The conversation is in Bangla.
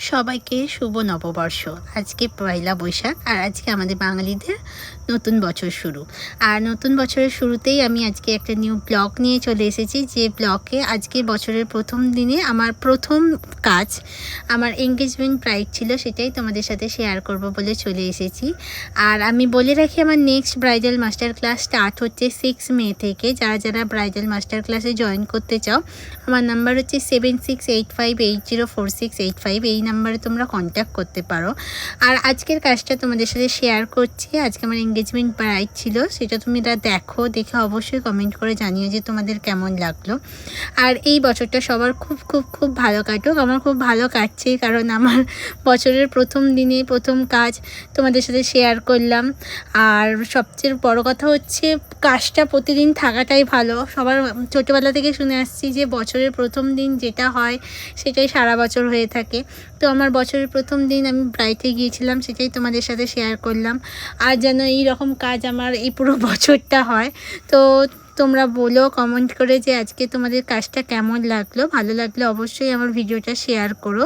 সবাইকে শুভ নববর্ষ। আজকে পয়লা বৈশাখ আর আজকে আমাদের বাঙালিদের নতুন বছর শুরু। আর নতুন বছরের শুরুতেই আমি আজকে একটা নিউ ব্লগ নিয়ে চলে এসেছি, যে ব্লগে আজকে বছরের প্রথম দিনে আমার প্রথম কাজ, আমার এনগেজমেন্ট ব্রাইড ছিল, সেটাই তোমাদের সাথে শেয়ার করব বলে চলে এসেছি। আর আমি বলে রাখি, আমার next bridal master class start হচ্ছে 6 মে থেকে। যারা যারা ব্রাইডাল মাস্টার ক্লাসে জয়েন করতে চাও, আমার নাম্বার হচ্ছে 7685804685। এই নাম্বারে তোমরা কন্ট্যাক্ট করতে পারো। আর আজকের কাজটা তোমাদের সাথে শেয়ার করছি। আজকে আমার এনগেজমেন্ট ব্রাইড ছিল, সেটা তোমরা দেখে অবশ্যই কমেন্ট করে জানিও যে তোমাদের কেমন লাগলো। আর এই বছরটা সবার খুব খুব খুব ভালো কাটুক। আমার খুব ভালো কাটছে, কারণ আমার বছরের প্রথম দিনে প্রথম কাজ তোমাদের সাথে শেয়ার করলাম। আর সবচেয়ে বড় কথা হচ্ছে, কাজটা প্রতিদিন থাকাটাই ভালো। সবার ছোটোবেলা থেকে শুনে আসছি যে বছরের প্রথম দিন যেটা হয় সেটাই সারা বছর হয়ে থাকে। তো আমার বছরের প্রথম দিন আমি ব্রাইডে গিয়েছিলাম, সেটাই তোমাদের সাথে শেয়ার করলাম। আর যেন এই রকম কাজ আমার এই পুরো বছরটা হয়। তো তোমরা বলো কমেন্ট করে যে আজকে তোমাদের কাজটা কেমন লাগলো। ভালো লাগলে অবশ্যই আমার ভিডিওটা শেয়ার করো।